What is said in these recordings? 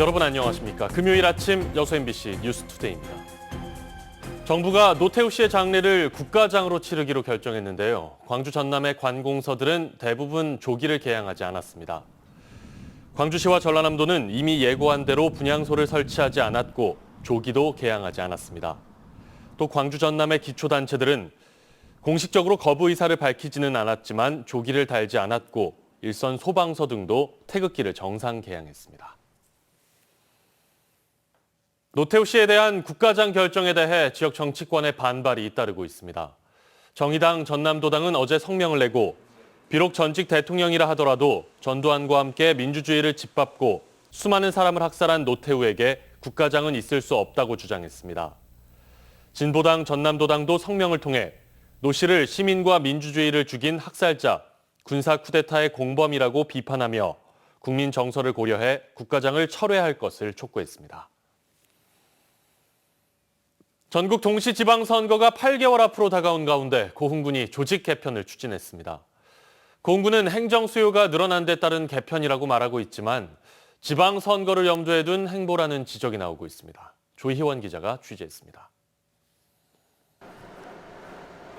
여러분 안녕하십니까. 금요일 아침 여수 MBC 뉴스투데이입니다. 정부가 노태우 씨의 장례를 국가장으로 치르기로 결정했는데요. 광주 전남의 관공서들은 대부분 조기를 개항하지 않았습니다. 광주시와 전라남도는 이미 예고한 대로 분향소를 설치하지 않았고 조기도 개항하지 않았습니다. 또 광주 전남의 기초단체들은 공식적으로 거부 의사를 밝히지는 않았지만 조기를 달지 않았고 일선 소방서 등도 태극기를 정상 개항했습니다. 노태우 씨에 대한 국가장 결정에 대해 지역 정치권의 반발이 잇따르고 있습니다. 정의당 전남도당은 어제 성명을 내고 비록 전직 대통령이라 하더라도 전두환과 함께 민주주의를 짓밟고 수많은 사람을 학살한 노태우에게 국가장은 있을 수 없다고 주장했습니다. 진보당 전남도당도 성명을 통해 노 씨를 시민과 민주주의를 죽인 학살자, 군사 쿠데타의 공범이라고 비판하며 국민 정서를 고려해 국가장을 철회할 것을 촉구했습니다. 전국 동시지방선거가 8개월 앞으로 다가온 가운데 고흥군이 조직 개편을 추진했습니다. 고흥군은 행정 수요가 늘어난 데 따른 개편이라고 말하고 있지만 지방선거를 염두에 둔 행보라는 지적이 나오고 있습니다. 조희원 기자가 취재했습니다.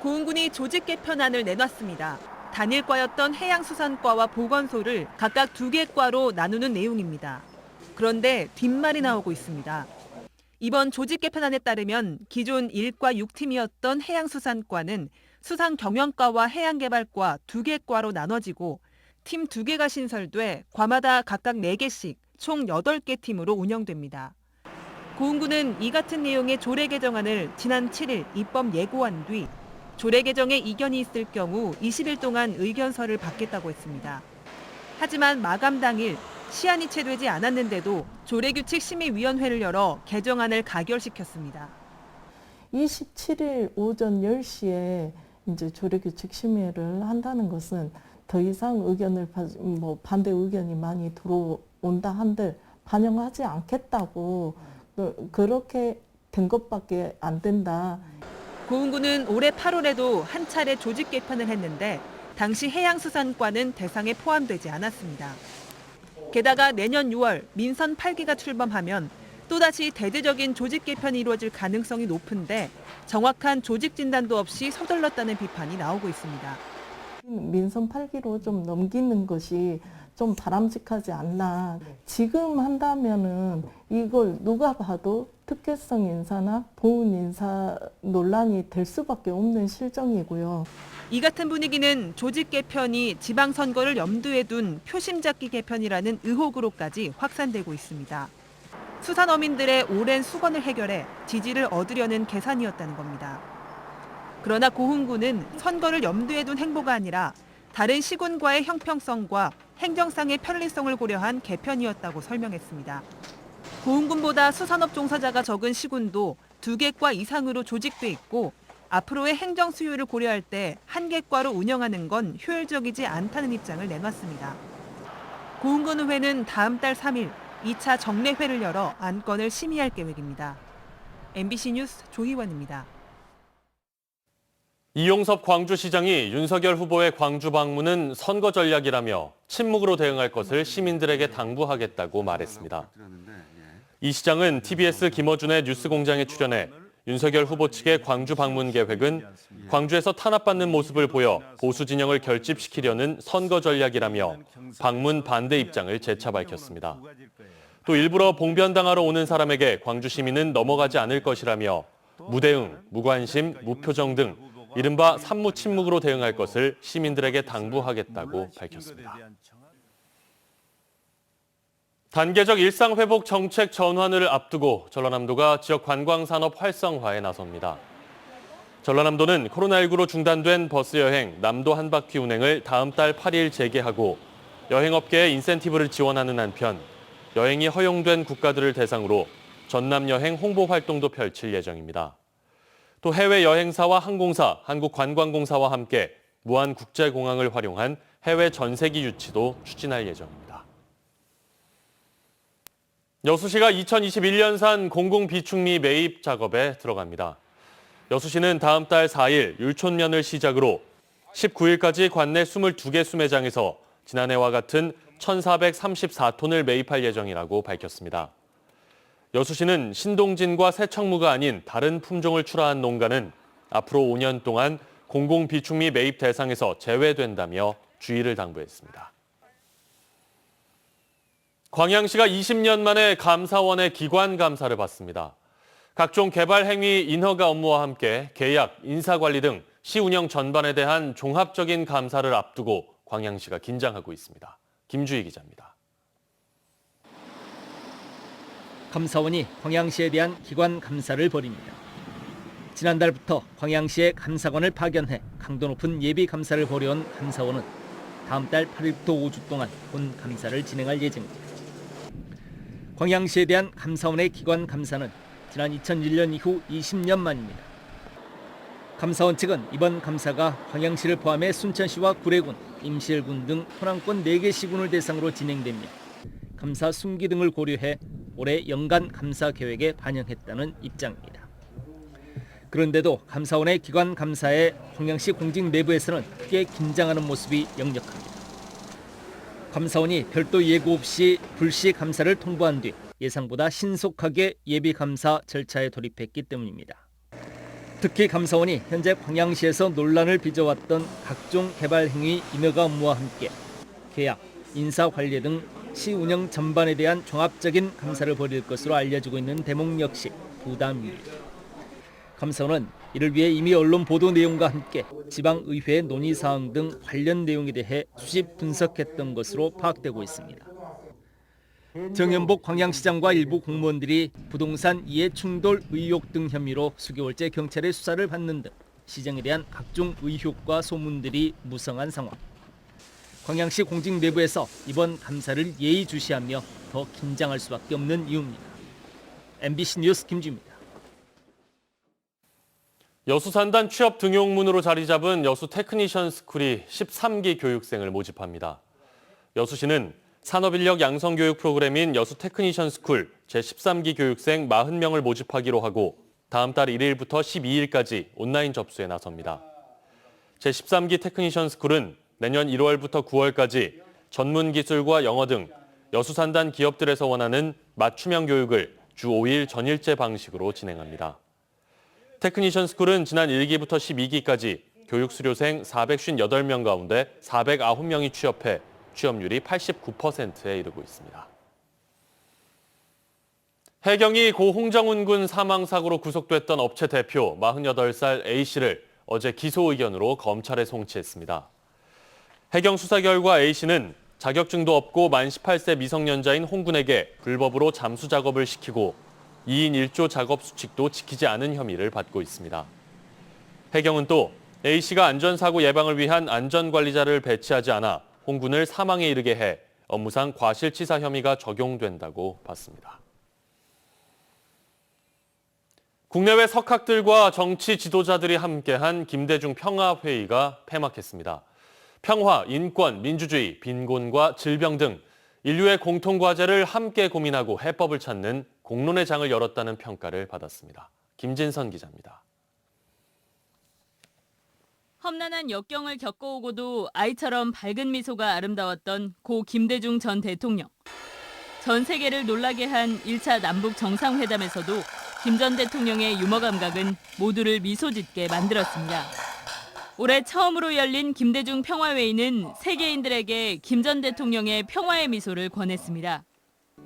고흥군이 조직 개편안을 내놨습니다. 단일과였던 해양수산과와 보건소를 각각 2개 과로 나누는 내용입니다. 그런데 뒷말이 나오고 있습니다. 이번 조직 개편안에 따르면 기존 1과 6팀이었던 해양수산과는 수산경영과와 해양개발과 2개 과로 나눠지고 팀 2개가 신설돼 과마다 각각 4개씩 총 8개 팀으로 운영됩니다. 고흥군은 이 같은 내용의 조례 개정안을 지난 7일 입법 예고한 뒤 조례 개정에 이견이 있을 경우 20일 동안 의견서를 받겠다고 했습니다. 하지만 마감 당일 시한이 채되지 않았는데도 조례규칙심의위원회를 열어 개정안을 가결시켰습니다. 27일 오전 10시에 이제 조례규칙 심의를 한다는 것은 더 이상 의견을 반대 의견이 많이 들어온다 한들 반영하지 않겠다고 그렇게 된 것밖에 안 된다. 고흥군은 올해 8월에도 한 차례 조직 개편을 했는데 당시 해양수산과는 대상에 포함되지 않았습니다. 게다가 내년 6월 민선 8기가 출범하면 또다시 대대적인 조직 개편이 이루어질 가능성이 높은데 정확한 조직 진단도 없이 서둘렀다는 비판이 나오고 있습니다. 민선 8기로 좀 넘기는 것이 좀 바람직하지 않나. 지금 한다면은 이걸 누가 봐도 특혜성 인사나 보훈 인사 논란이 될 수밖에 없는 실정이고요. 이 같은 분위기는 조직 개편이 지방선거를 염두에 둔 표심잡기 개편이라는 의혹으로까지 확산되고 있습니다. 수산어민들의 오랜 수건을 해결해 지지를 얻으려는 계산이었다는 겁니다. 그러나 고흥군은 선거를 염두에 둔 행보가 아니라 다른 시군과의 형평성과 행정상의 편리성을 고려한 개편이었다고 설명했습니다. 고흥군보다 수산업 종사자가 적은 시군도 2개 과 이상으로 조직돼 있고 앞으로의 행정 수요를 고려할 때 1개 과로 운영하는 건 효율적이지 않다는 입장을 내놨습니다. 고흥군의회는 다음 달 3일 2차 정례회를 열어 안건을 심의할 계획입니다. MBC 뉴스 조희원입니다. 이용섭 광주시장이 윤석열 후보의 광주 방문은 선거 전략이라며 침묵으로 대응할 것을 시민들에게 당부하겠다고 말했습니다. 이 시장은 TBS 김어준의 뉴스공장에 출연해 윤석열 후보 측의 광주 방문 계획은 광주에서 탄압받는 모습을 보여 보수 진영을 결집시키려는 선거 전략이라며 방문 반대 입장을 재차 밝혔습니다. 또 일부러 봉변당하러 오는 사람에게 광주 시민은 넘어가지 않을 것이라며 무대응, 무관심, 무표정 등 이른바 산무 침묵으로 대응할 것을 시민들에게 당부하겠다고 밝혔습니다. 단계적 일상회복 정책 전환을 앞두고 전라남도가 지역 관광산업 활성화에 나섭니다. 전라남도는 코로나19로 중단된 버스 여행 남도 한 바퀴 운행을 다음 달 8일 재개하고 여행업계에 인센티브를 지원하는 한편 여행이 허용된 국가들을 대상으로 전남 여행 홍보 활동도 펼칠 예정입니다. 또 해외 여행사와 항공사, 한국관광공사와 함께 무안국제공항을 활용한 해외 전세기 유치도 추진할 예정입니다. 여수시가 2021년산 공공비축미 매입 작업에 들어갑니다. 여수시는 다음 달 4일 율촌면을 시작으로 19일까지 관내 22개 수매장에서 지난해와 같은 1,434톤을 매입할 예정이라고 밝혔습니다. 여수시는 신동진과 새청무가 아닌 다른 품종을 출하한 농가는 앞으로 5년 동안 공공비축미 매입 대상에서 제외된다며 주의를 당부했습니다. 광양시가 20년 만에 감사원의 기관 감사를 받습니다. 각종 개발 행위 인허가 업무와 함께 계약, 인사관리 등 시 운영 전반에 대한 종합적인 감사를 앞두고 광양시가 긴장하고 있습니다. 김주희 기자입니다. 감사원이 광양시에 대한 기관 감사를 벌입니다. 지난달부터 광양시의 감사관을 파견해 강도 높은 예비 감사를 벌여온 감사원은 다음 달 8일부터 5주 동안 본 감사를 진행할 예정입니다. 광양시에 대한 감사원의 기관 감사는 지난 2001년 이후 20년 만입니다. 감사원 측은 이번 감사가 광양시를 포함해 순천시와 구례군, 임실군 등 호남권 4개 시군을 대상으로 진행되며 감사 순기 등을 고려해 올해 연간 감사 계획에 반영했다는 입장입니다. 그런데도 감사원의 기관 감사에 광양시 공직 내부에서는 크게 긴장하는 모습이 역력합니다. 감사원이 별도 예고 없이 불시 감사를 통보한 뒤 예상보다 신속하게 예비 감사 절차에 돌입했기 때문입니다. 특히 감사원이 현재 광양시에서 논란을 빚어왔던 각종 개발 행위 인허가 업무와 함께 계약, 인사 관리 등 시 운영 전반에 대한 종합적인 감사를 벌일 것으로 알려지고 있는 대목 역시 부담입니다. 감사원은 이를 위해 이미 언론 보도 내용과 함께 지방의회 논의사항 등 관련 내용에 대해 수집 분석했던 것으로 파악되고 있습니다. 정연복 광양시장과 일부 공무원들이 부동산 이해충돌 의혹 등 혐의로 수개월째 경찰의 수사를 받는 등 시장에 대한 각종 의혹과 소문들이 무성한 상황. 광양시 공직 내부에서 이번 감사를 예의주시하며 더 긴장할 수밖에 없는 이유입니다. MBC 뉴스 김주입니다. 여수산단 취업 등용문으로 자리 잡은 여수 테크니션 스쿨이 13기 교육생을 모집합니다. 여수시는 산업인력 양성교육 프로그램인 여수 테크니션 스쿨 제13기 교육생 40명을 모집하기로 하고 다음 달 1일부터 12일까지 온라인 접수에 나섭니다. 제13기 테크니션 스쿨은 내년 1월부터 9월까지 전문 기술과 영어 등 여수산단 기업들에서 원하는 맞춤형 교육을 주 5일 전일제 방식으로 진행합니다. 테크니션 스쿨은 지난 1기부터 12기까지 교육 수료생 458명 가운데 409명이 취업해 취업률이 89%에 이르고 있습니다. 해경이 고 홍정훈 군 사망 사고로 구속됐던 업체 대표 48살 A씨를 어제 기소 의견으로 검찰에 송치했습니다. 해경 수사 결과 A씨는 자격증도 없고 만 18세 미성년자인 홍 군에게 불법으로 잠수 작업을 시키고 2인 1조 작업 수칙도 지키지 않은 혐의를 받고 있습니다. 해경은 또 A씨가 안전사고 예방을 위한 안전관리자를 배치하지 않아 홍 군을 사망에 이르게 해 업무상 과실치사 혐의가 적용된다고 봤습니다. 국내외 석학들과 정치 지도자들이 함께한 김대중 평화회의가 폐막했습니다. 평화, 인권, 민주주의, 빈곤과 질병 등 인류의 공통과제를 함께 고민하고 해법을 찾는 공론의 장을 열었다는 평가를 받았습니다. 김진선 기자입니다. 험난한 역경을 겪어오고도 아이처럼 밝은 미소가 아름다웠던 고 김대중 전 대통령. 전 세계를 놀라게 한 1차 남북 정상회담에서도 김 전 대통령의 유머 감각은 모두를 미소 짓게 만들었습니다. 올해 처음으로 열린 김대중 평화회의는 세계인들에게 김 전 대통령의 평화의 미소를 권했습니다.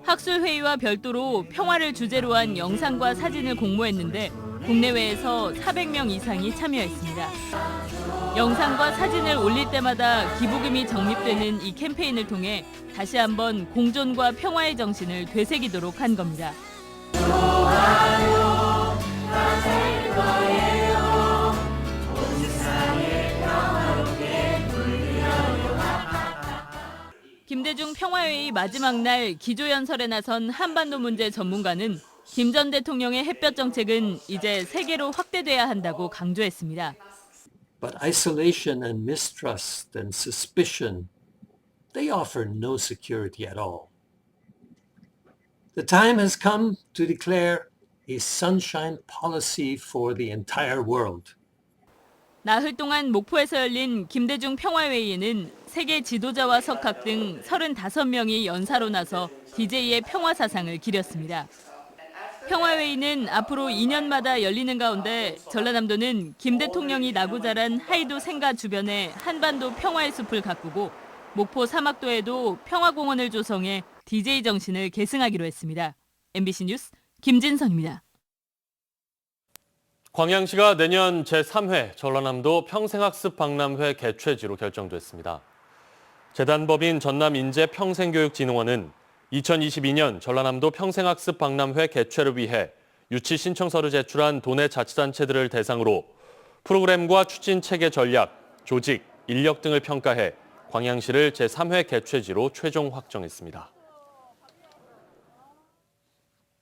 학술회의와 별도로 평화를 주제로 한 영상과 사진을 공모했는데 국내외에서 400명 이상이 참여했습니다. 영상과 사진을 올릴 때마다 기부금이 적립되는 이 캠페인을 통해 다시 한번 공존과 평화의 정신을 되새기도록 한 겁니다. 김대중 평화회의 마지막 날 기조연설에 나선 한반도 문제 전문가는 김 전 대통령의 햇볕 정책은 이제 세계로 확대돼야 한다고 강조했습니다. But isolation and mistrust and suspicion, they offer no security at all. The time has come to declare a sunshine policy for the entire world. 나흘 동안 목포에서 열린 김대중 평화회의에는 세계 지도자와 석학 등 35명이 연사로 나서 DJ의 평화사상을 기렸습니다. 평화회의는 앞으로 2년마다 열리는 가운데 전라남도는 김 대통령이 나고 자란 하이도 생가 주변에 한반도 평화의 숲을 가꾸고 목포 사막도에도 평화공원을 조성해 DJ 정신을 계승하기로 했습니다. MBC 뉴스 김진성입니다. 광양시가 내년 제3회 전라남도 평생학습 박람회 개최지로 결정됐습니다. 재단법인 전남인재평생교육진흥원은 2022년 전라남도 평생학습 박람회 개최를 위해 유치 신청서를 제출한 도내 자치단체들을 대상으로 프로그램과 추진 체계 전략, 조직, 인력 등을 평가해 광양시를 제3회 개최지로 최종 확정했습니다.